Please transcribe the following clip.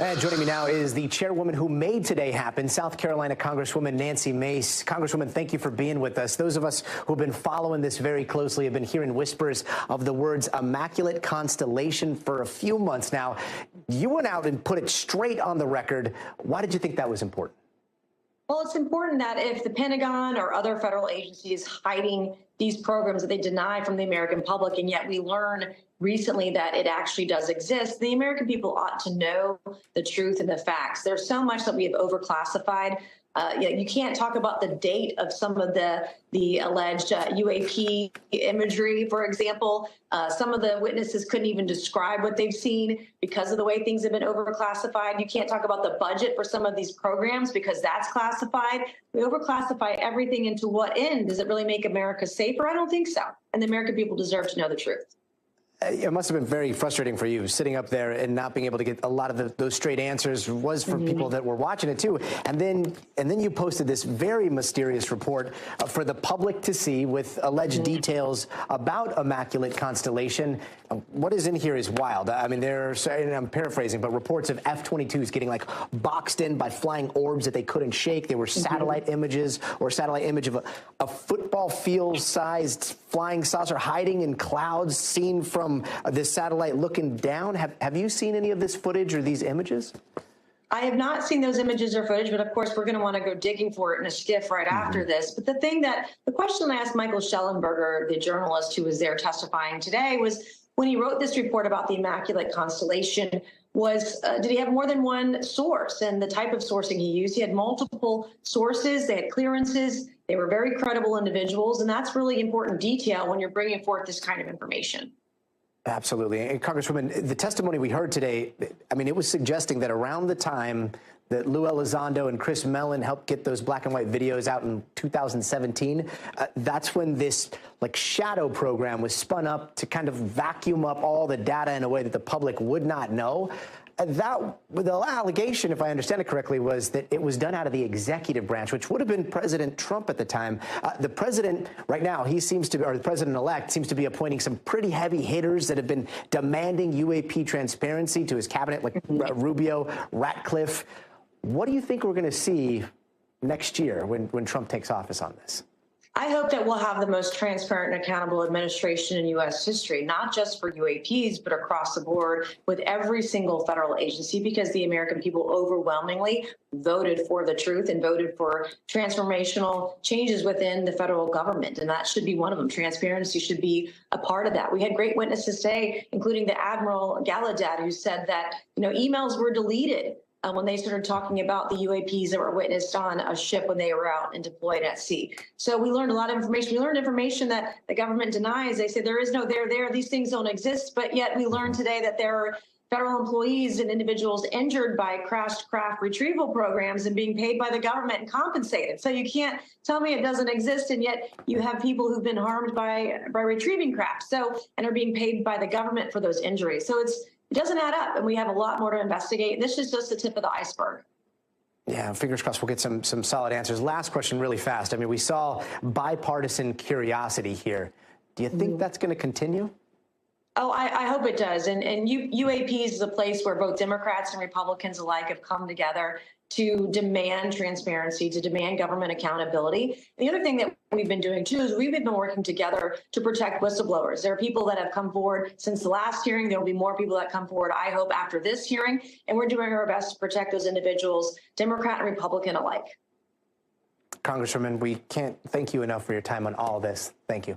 And joining me now is the chairwoman who made today happen, South Carolina Congresswoman Nancy Mace. Congresswoman, thank you for being with us. Those of us who've been following this very closely have been hearing whispers of the words immaculate constellation for a few months now. You went out and put it straight on the record. Why did you think that was important? Well, it's important that if the Pentagon or other federal agencies hiding these programs that they deny from the American public, and yet we learn recently that it actually does exist, the American people ought to know the truth and the facts. There's so much that we have overclassified. You can't talk about the date of some of the alleged UAP imagery, for example. Some of the witnesses couldn't even describe what they've seen because of the way things have been overclassified. You can't talk about the budget for some of these programs because that's classified. We overclassify everything into what end? Does it really make America safer? I don't think so. And the American people deserve to know the truth. It must have been very frustrating for you sitting up there and not being able to get a lot of those straight answers. Was for people that were watching it too. And then you posted this very mysterious report for the public to see with alleged details about immaculate constellation. What is in here is wild. I mean, and I'm paraphrasing, but reports of F-22s getting like boxed in by flying orbs that they couldn't shake. There were satellite images or satellite image of a football field-sized flying saucer hiding in clouds seen from this satellite looking down. Have you seen any of this footage or these images? I have not seen those images or footage, but of course we're going to want to go digging for it in a skiff right after this. But the question I asked Michael Schellenberger, the journalist who was there testifying today, was when he wrote this report about the immaculate constellation, was did he have more than one source? And the type of sourcing he used, he had multiple sources, they had clearances, they were very credible individuals, and that's really important detail when you're bringing forth this kind of information. Absolutely. And Congresswoman, the testimony we heard today, I mean, it was suggesting that around the time that Lou Elizondo and Chris Mellon helped get those black and white videos out in 2017, that's when this like shadow program was spun up to kind of vacuum up all the data in a way that the public would not know. The allegation, if I understand it correctly, was that it was done out of the executive branch, which would have been President Trump at the time. The president right now, he seems to be, or the president-elect seems to be appointing some pretty heavy hitters that have been demanding UAP transparency to his cabinet, like Rubio, Ratcliffe. What do you think we're going to see next year when Trump takes office on this? I hope that we'll have the most transparent and accountable administration in U.S. history, not just for UAPs, but across the board with every single federal agency, because the American people overwhelmingly voted for the truth and voted for transformational changes within the federal government. And that should be one of them. Transparency should be a part of that. We had great witnesses today, including the Admiral Gallaudet, who said that, emails were deleted when they started talking about the UAPs that were witnessed on a ship when they were out and deployed at sea. So we learned a lot of information. We learned information that the government denies. They say there is no there. These things don't exist. But yet we learned today that there are federal employees and individuals injured by crashed craft retrieval programs and being paid by the government and compensated. So you can't tell me it doesn't exist, and yet you have people who've been harmed by retrieving craft and are being paid by the government for those injuries. So it doesn't add up, and we have a lot more to investigate. This is just the tip of the iceberg. Yeah, fingers crossed we'll get some solid answers. Last question really fast. I mean, we saw bipartisan curiosity here. Do you think that's going to continue? Oh, I hope it does. And UAPs is a place where both Democrats and Republicans alike have come together to demand transparency, to demand government accountability. And the other thing that we've been doing, too, is we've been working together to protect whistleblowers. There are people that have come forward since the last hearing. There will be more people that come forward, I hope, after this hearing. And we're doing our best to protect those individuals, Democrat and Republican alike. Congresswoman, we can't thank you enough for your time on all this. Thank you.